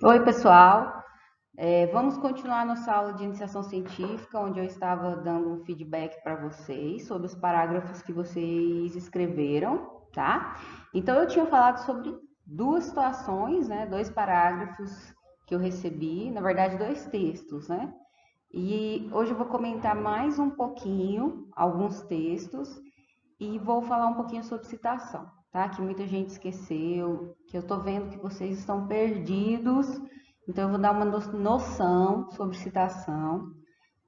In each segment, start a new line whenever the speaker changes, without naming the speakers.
Oi, pessoal. Vamos continuar nossa aula de iniciação científica, onde eu estava dando um feedback para vocês sobre os parágrafos que vocês escreveram, tá? Então, eu tinha falado sobre duas situações, né? Dois parágrafos que eu recebi, na verdade, dois textos, né? E hoje eu vou comentar mais um pouquinho, alguns textos, e vou falar um pouquinho sobre citação, tá? Que muita gente esqueceu, que eu tô vendo que vocês estão perdidos, então eu vou dar uma noção sobre citação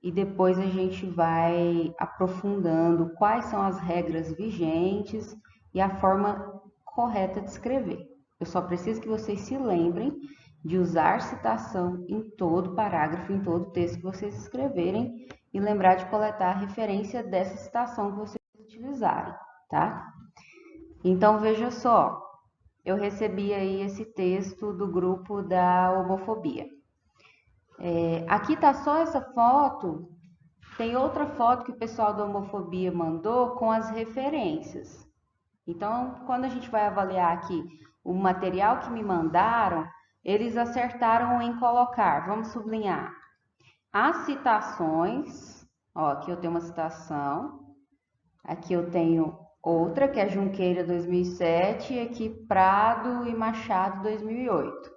e depois a gente vai aprofundando quais são as regras vigentes e a forma correta de escrever. Eu só preciso que vocês se lembrem de usar citação em todo parágrafo, em todo texto que vocês escreverem e lembrar de coletar a referência dessa citação que vocês utilizarem, tá? Então veja só, eu recebi aí esse texto do grupo da homofobia. Aqui tá só essa foto, tem outra foto que o pessoal da homofobia mandou com as referências. Então, quando a gente vai avaliar aqui o material que me mandaram, eles acertaram em colocar, vamos sublinhar, as citações, ó, aqui eu tenho uma citação, aqui eu tenho outra, que é Junqueira 2007, e aqui Prado e Machado 2008.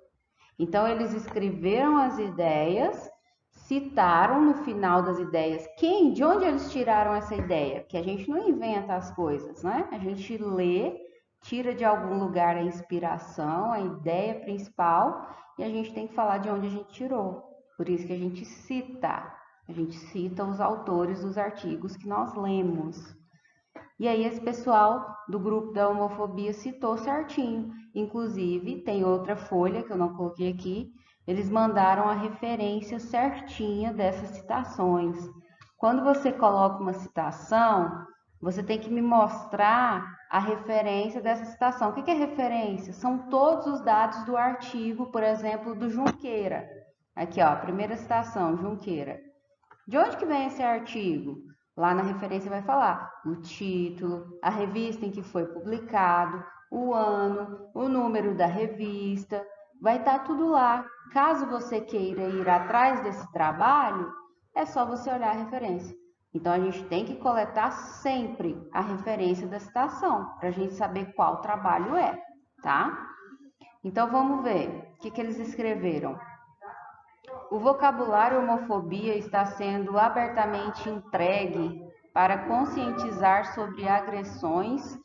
Então, eles escreveram as ideias, citaram no final das ideias de onde eles tiraram essa ideia, porque a gente não inventa as coisas, né? A gente lê, tira de algum lugar a inspiração, a ideia principal, e a gente tem que falar de onde a gente tirou. Por isso que a gente cita os autores dos artigos que nós lemos. E aí esse pessoal do grupo da homofobia citou certinho. Inclusive, tem outra folha que eu não coloquei aqui, eles mandaram a referência certinha dessas citações. Quando você coloca uma citação, você tem que me mostrar a referência dessa citação. O que é referência? São todos os dados do artigo, por exemplo, do Junqueira. Aqui, ó, a primeira citação, Junqueira. De onde que vem esse artigo? Lá na referência vai falar o título, a revista em que foi publicado, o ano, o número da revista, vai estar tudo lá. Caso você queira ir atrás desse trabalho, é só você olhar a referência. Então a gente tem que coletar sempre a referência da citação, para a gente saber qual trabalho é, tá? Então vamos ver o que eles escreveram. O vocabulário homofobia está sendo abertamente entregue para conscientizar sobre agressões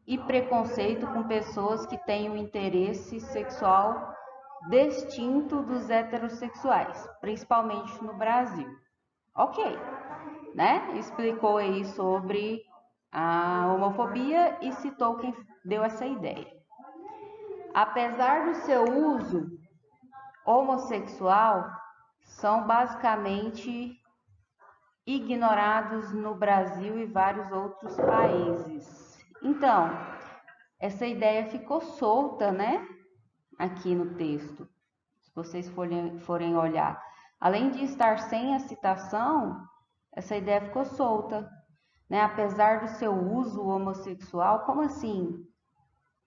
e preconceito com pessoas que têm um interesse sexual distinto dos heterossexuais, principalmente no Brasil. Ok, né? Explicou aí sobre a homofobia e citou quem deu essa ideia. Apesar do seu uso homossexual, são basicamente ignorados no Brasil e vários outros países. Então, essa ideia ficou solta, né? Aqui no texto, se vocês forem olhar. Além de estar sem a citação, essa ideia ficou solta, né? Apesar do seu uso homossexual, como assim?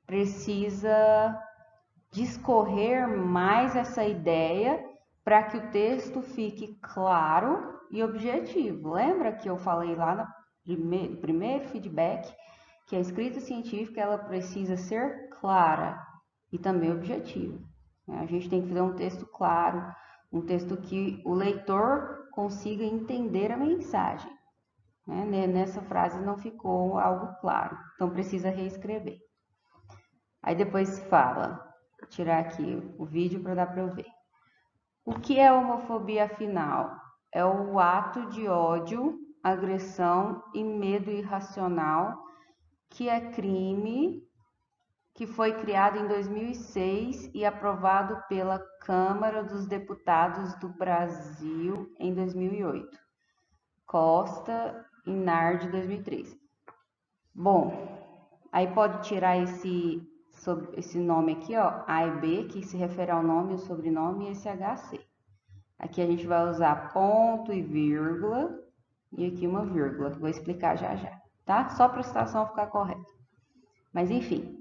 Precisa discorrer mais essa ideia para que o texto fique claro e objetivo. Lembra que eu falei lá no primeiro feedback que a escrita científica ela precisa ser clara e também objetiva. A gente tem que fazer um texto claro, um texto que o leitor consiga entender a mensagem. Nessa frase não ficou algo claro, então precisa reescrever. Aí depois fala, vou tirar aqui o vídeo para dar para eu ver. O que é homofobia afinal? É o ato de ódio, agressão e medo irracional que é crime, que foi criado em 2006 e aprovado pela Câmara dos Deputados do Brasil em 2008. Costa e Nardi 2003. Bom, aí pode tirar esse nome aqui, ó, A e B, que se refere ao nome, o sobrenome e esse HC. Aqui a gente vai usar ponto e vírgula, e aqui uma vírgula, vou explicar já já, tá? Só para a citação ficar correta. Mas enfim,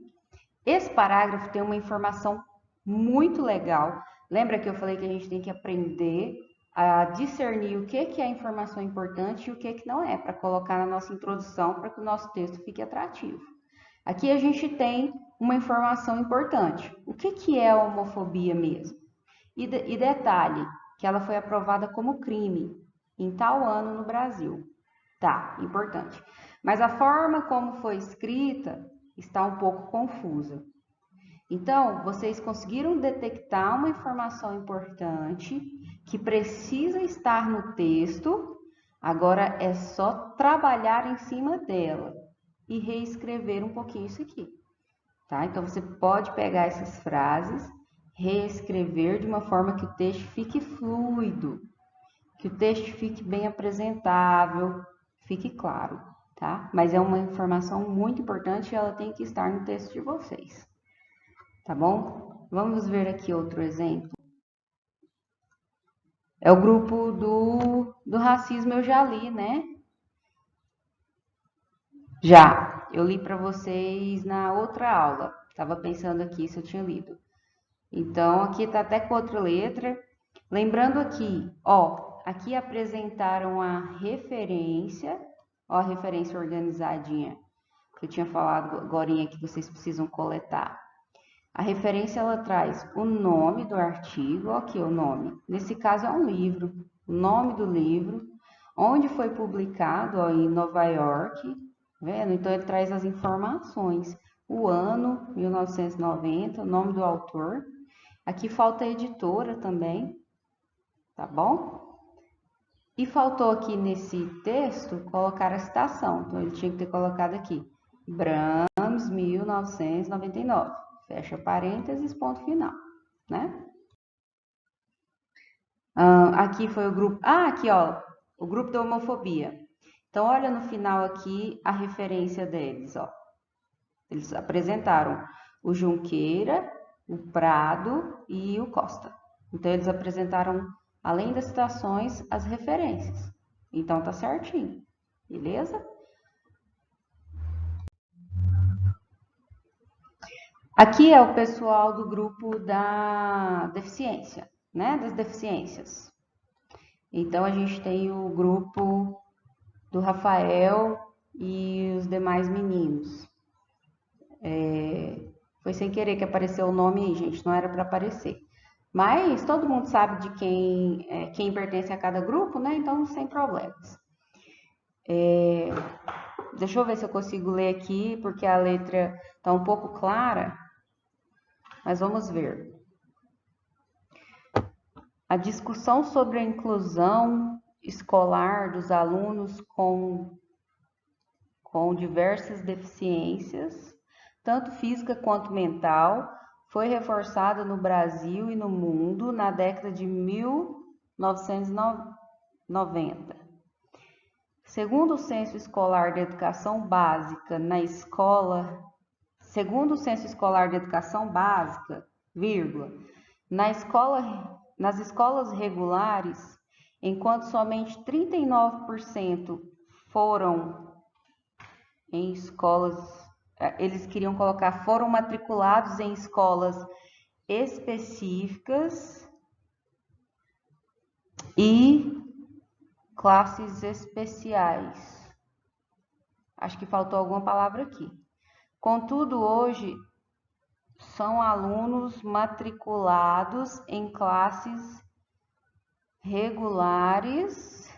esse parágrafo tem uma informação muito legal Lembra que eu falei que a gente tem que aprender a discernir o que é informação importante e o que não é, para colocar na nossa introdução, para que o nosso texto fique atrativo. Aqui a gente tem uma informação importante. O que é a homofobia mesmo? E detalhe, que ela foi aprovada como crime em tal ano no Brasil. Tá, importante. Mas a forma como foi escrita está um pouco confusa. Então, vocês conseguiram detectar uma informação importante que precisa estar no texto, agora é só trabalhar em cima dela e reescrever um pouquinho isso aqui, tá? Então, você pode pegar essas frases, reescrever de uma forma que o texto fique fluido, que o texto fique bem apresentável, fique claro, tá? Mas é uma informação muito importante e ela tem que estar no texto de vocês, tá bom? Vamos ver aqui outro exemplo. É o grupo do racismo, eu já li, né? Já, eu li para vocês na outra aula. Estava pensando aqui se eu tinha lido. Então, aqui está até com outra letra. Lembrando aqui, ó, aqui apresentaram a referência, ó, a referência organizadinha que eu tinha falado agora que vocês precisam coletar. A referência, ela traz o nome do artigo, ó, aqui o nome. Nesse caso é um livro, o nome do livro, onde foi publicado, ó, em Nova York, vendo? Então, ele traz as informações, o ano, 1990, o nome do autor. Aqui falta a editora também, tá bom? E faltou aqui nesse texto colocar a citação. Então, ele tinha que ter colocado aqui, Brahms, 1999. Fecha parênteses, ponto final, né? Aqui foi o grupo... aqui, ó, o grupo da homofobia. Então, olha no final aqui a referência deles, ó. Eles apresentaram o Junqueira, o Prado e o Costa. Então, eles apresentaram, além das citações, as referências. Então, tá certinho, beleza? Aqui é o pessoal do grupo da deficiência, né? Das deficiências. Então, a gente tem o grupo do Rafael e os demais meninos. Foi sem querer que apareceu o nome aí, gente, não era para aparecer. Mas todo mundo sabe de quem pertence a cada grupo, né? Então, sem problemas. Deixa eu ver se eu consigo ler aqui, porque a letra está um pouco clara, mas vamos ver. A discussão sobre a inclusão escolar dos alunos com diversas deficiências, tanto física quanto mental, foi reforçada no Brasil e no mundo na década de 1990. Segundo o Censo Escolar de Educação Básica na escola, segundo o Censo Escolar de Educação Básica, vírgula, nas escolas regulares, enquanto somente 39% foram em escolas, eles queriam colocar, foram matriculados em escolas específicas e classes especiais. Acho que faltou alguma palavra aqui. Contudo, hoje são alunos matriculados em classes regulares,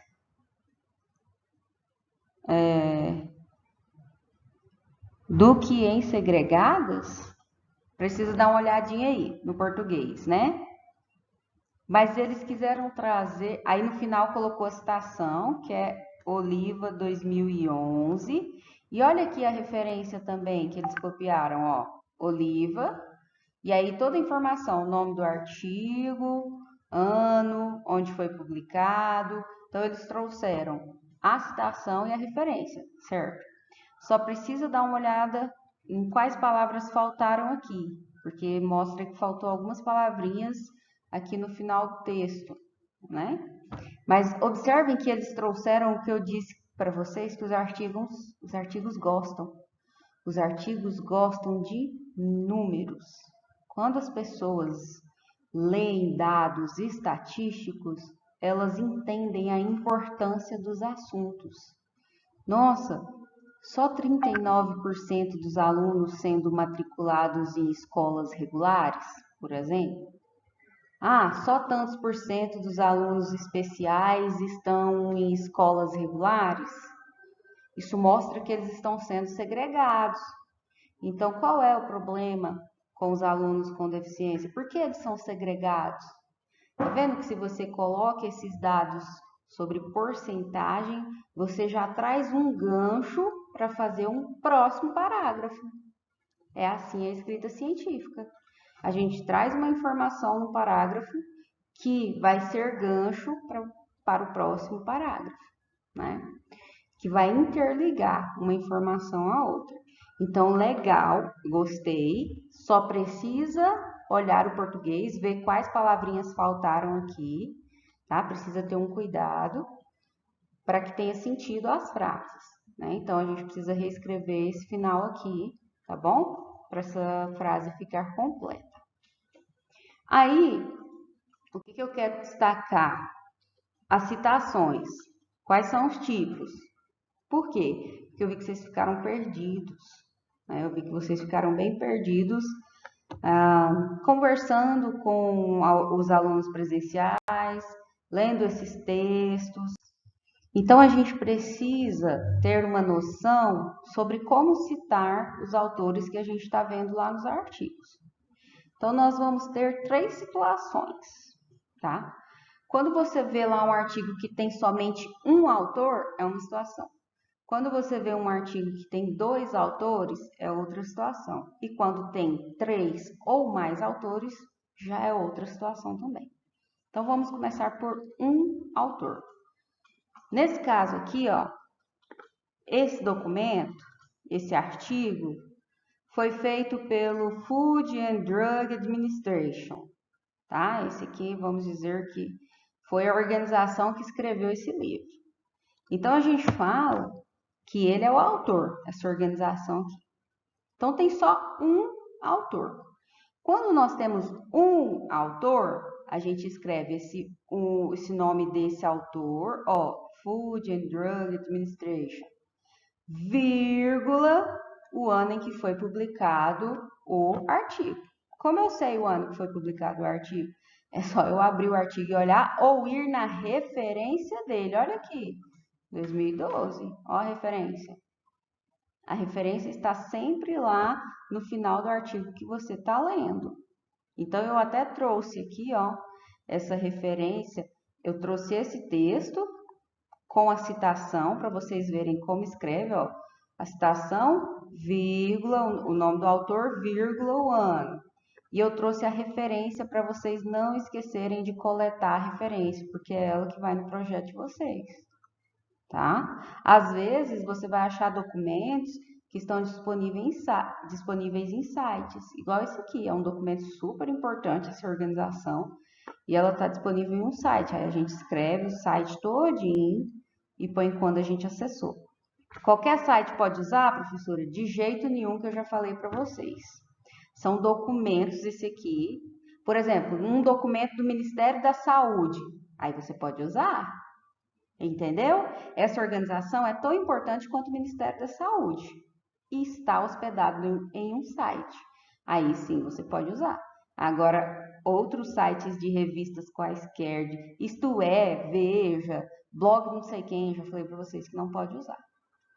do que em segregadas. Precisa dar uma olhadinha aí no português, né? Mas eles quiseram trazer, aí no final colocou a citação, que é Oliva 2011. E olha aqui a referência também que eles copiaram, ó, Oliva. E aí toda a informação, o nome do artigo, ano, onde foi publicado. Então eles trouxeram a citação e a referência, certo? Só precisa dar uma olhada em quais palavras faltaram aqui, porque mostra que faltou algumas palavrinhas aqui no final do texto, né? Mas observem que eles trouxeram o que eu disse para vocês, que os artigos gostam. Os artigos gostam de números. Quando as pessoas leem dados estatísticos, elas entendem a importância dos assuntos. Nossa, só 39% dos alunos sendo matriculados em escolas regulares, por exemplo. Só tantos por cento dos alunos especiais estão em escolas regulares. Isso mostra que eles estão sendo segregados. Então, qual é o problema com os alunos com deficiência? Por que eles são segregados? Tá vendo que se você coloca esses dados sobre porcentagem, você já traz um gancho para fazer um próximo parágrafo. É assim a escrita científica. A gente traz uma informação no parágrafo que vai ser gancho para o próximo parágrafo, né? Que vai interligar uma informação à outra. Então, legal, gostei, só precisa olhar o português, ver quais palavrinhas faltaram aqui, tá? Precisa ter um cuidado para que tenha sentido as frases, né? Então, a gente precisa reescrever esse final aqui, tá bom? Para essa frase ficar completa. Aí, o que eu quero destacar? As citações. Quais são os tipos? Por quê? Porque eu vi que vocês ficaram perdidos, né? Eu vi que vocês ficaram bem perdidos conversando com os alunos presenciais, lendo esses textos. Então, a gente precisa ter uma noção sobre como citar os autores que a gente está vendo lá nos artigos. Então, nós vamos ter 3 situações, tá? Quando você vê lá um artigo que tem somente um autor, é uma situação. Quando você vê um artigo que tem 2 autores, é outra situação. E quando tem 3 ou mais autores, já é outra situação também. Então, vamos começar por um autor. Nesse caso aqui, ó, esse documento, esse artigo, foi feito pelo Food and Drug Administration, tá? Esse aqui, vamos dizer que foi a organização que escreveu esse livro. Então, a gente fala que ele é o autor, essa organização aqui. Então, tem só um autor. Quando nós temos um autor, a gente escreve esse nome desse autor, ó, Food and Drug Administration, vírgula, o ano em que foi publicado o artigo. Como eu sei o ano que foi publicado o artigo? É só eu abrir o artigo e olhar ou ir na referência dele. Olha aqui, 2012, ó a referência. A referência está sempre lá no final do artigo que você está lendo. Então, eu até trouxe aqui, ó, essa referência. Eu trouxe esse texto com a citação para vocês verem como escreve, ó. A citação, vírgula, o nome do autor, vírgula, o ano. E eu trouxe a referência para vocês não esquecerem de coletar a referência, porque é ela que vai no projeto de vocês, tá? Às vezes, você vai achar documentos que estão disponíveis em sites, igual esse aqui, é um documento super importante, essa organização, e ela está disponível em um site. Aí a gente escreve o site todinho e põe quando a gente acessou. Qualquer site pode usar, professora? De jeito nenhum, que eu já falei para vocês. São documentos, esse aqui. Por exemplo, um documento do Ministério da Saúde. Aí você pode usar. Entendeu? Essa organização é tão importante quanto o Ministério da Saúde. E está hospedado em um site. Aí sim você pode usar. Agora, outros sites de revistas quaisquer, Isto É, Veja, blog não sei quem, já falei para vocês que não pode usar,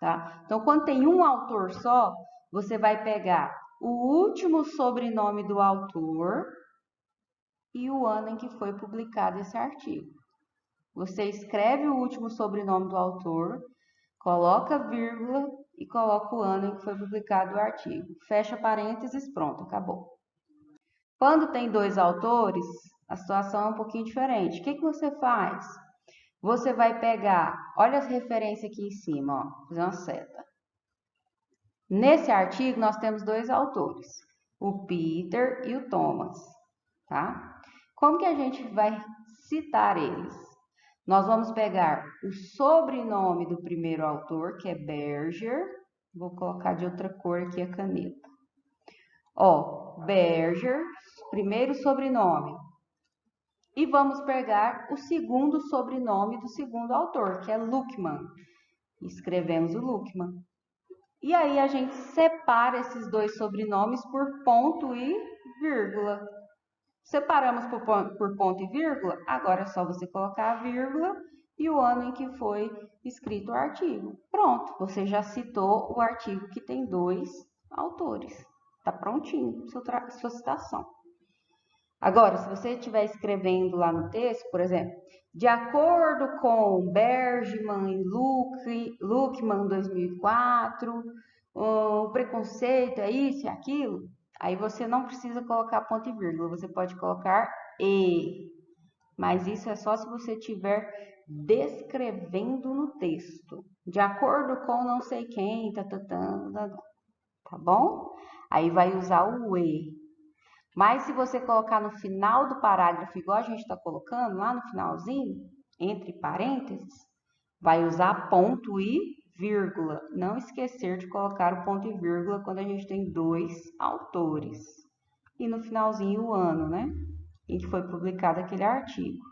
tá? Então, quando tem um autor só, você vai pegar o último sobrenome do autor e o ano em que foi publicado esse artigo. Você escreve o último sobrenome do autor, coloca vírgula e coloca o ano em que foi publicado o artigo. Fecha parênteses, pronto, acabou. Quando tem 2 autores, a situação é um pouquinho diferente. O que você faz? Você vai pegar, olha as referências aqui em cima, ó, fazer uma seta. Nesse artigo, nós temos 2 autores, o Peter e o Thomas, tá? Como que a gente vai citar eles? Nós vamos pegar o sobrenome do primeiro autor, que é Berger. Vou colocar de outra cor aqui a caneta. Ó, Berger, primeiro sobrenome. vamos pegar o segundo sobrenome do segundo autor, que é Luckmann. Escrevemos o Luckmann. E aí a gente separa esses dois sobrenomes por ponto e vírgula. Separamos por ponto e vírgula, agora é só você colocar a vírgula e o ano em que foi escrito o artigo. Pronto, você já citou o artigo que tem dois autores. Está prontinho sua citação. Agora, se você estiver escrevendo lá no texto, por exemplo, de acordo com Bergman e Luckmann 2004, o preconceito é isso e aquilo, aí você não precisa colocar ponto e vírgula, você pode colocar e. Mas isso é só se você estiver descrevendo no texto. De acordo com não sei quem, tá bom? Aí vai usar o e. Mas se você colocar no final do parágrafo, igual a gente está colocando, lá no finalzinho, entre parênteses, vai usar ponto e vírgula. Não esquecer de colocar o ponto e vírgula quando a gente tem dois autores. E no finalzinho o ano, né? Em que foi publicado aquele artigo.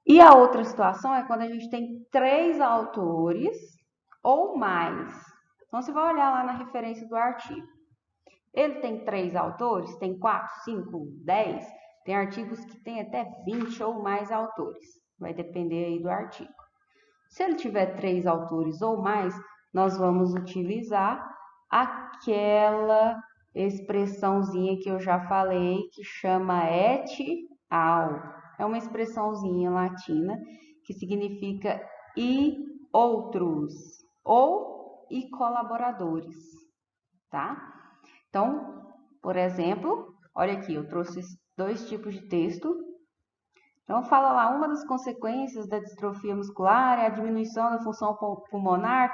E a outra situação é quando a gente tem 3 autores ou mais. Então, você vai olhar lá na referência do artigo. Ele tem 3 autores, tem 4, 5, 10, tem artigos que tem até 20 ou mais autores. Vai depender aí do artigo. Se ele tiver 3 autores ou mais, nós vamos utilizar aquela expressãozinha que eu já falei, que chama et al. É uma expressãozinha latina que significa e outros ou e colaboradores, tá? Então, por exemplo, olha aqui, eu trouxe 2 tipos de texto. Então, fala lá, uma das consequências da distrofia muscular é a diminuição da função pulmonar,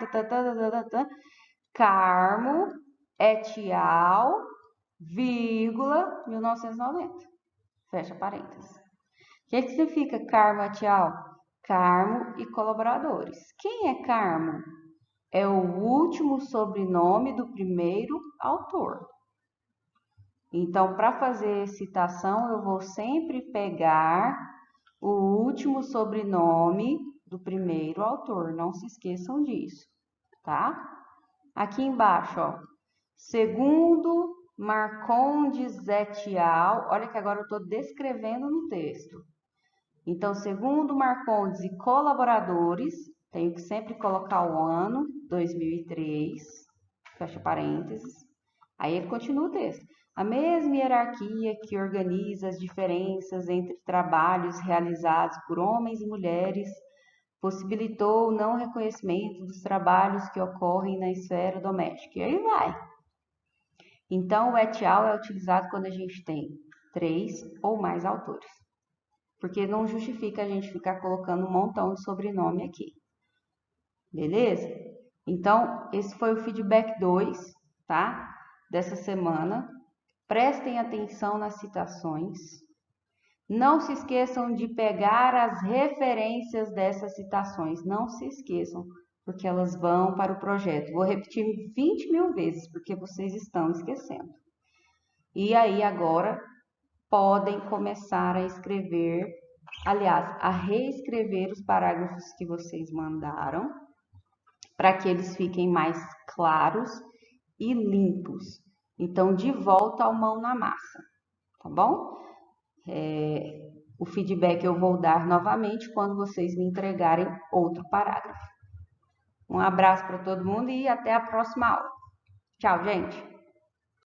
Carmo, et al, vírgula, 1990. Fecha parênteses. O que significa Carmo et al? Carmo e colaboradores. Quem é Carmo? É o último sobrenome do primeiro autor. Então, para fazer citação, eu vou sempre pegar o último sobrenome do primeiro autor. Não se esqueçam disso, tá? Aqui embaixo, ó. Segundo Marcondes et al. Olha que agora eu estou descrevendo no texto. Então, segundo Marcondes e colaboradores, tenho que sempre colocar o ano, 2003, fecha parênteses. Aí ele continua o texto. A mesma hierarquia que organiza as diferenças entre trabalhos realizados por homens e mulheres possibilitou o não reconhecimento dos trabalhos que ocorrem na esfera doméstica. E aí vai. Então, o et al. É utilizado quando a gente tem 3 ou mais autores. Porque não justifica a gente ficar colocando um montão de sobrenome aqui. Beleza? Então, esse foi o feedback 2, tá? Dessa semana. Prestem atenção nas citações. Não se esqueçam de pegar as referências dessas citações. Não se esqueçam, porque elas vão para o projeto. Vou repetir 20 mil vezes, porque vocês estão esquecendo. E aí, agora, podem começar a escrever, aliás, a reescrever os parágrafos que vocês mandaram, para que eles fiquem mais claros e limpos. Então, de volta ao mão na massa, tá bom? O feedback eu vou dar novamente quando vocês me entregarem outro parágrafo. Um abraço para todo mundo e até a próxima aula. Tchau, gente!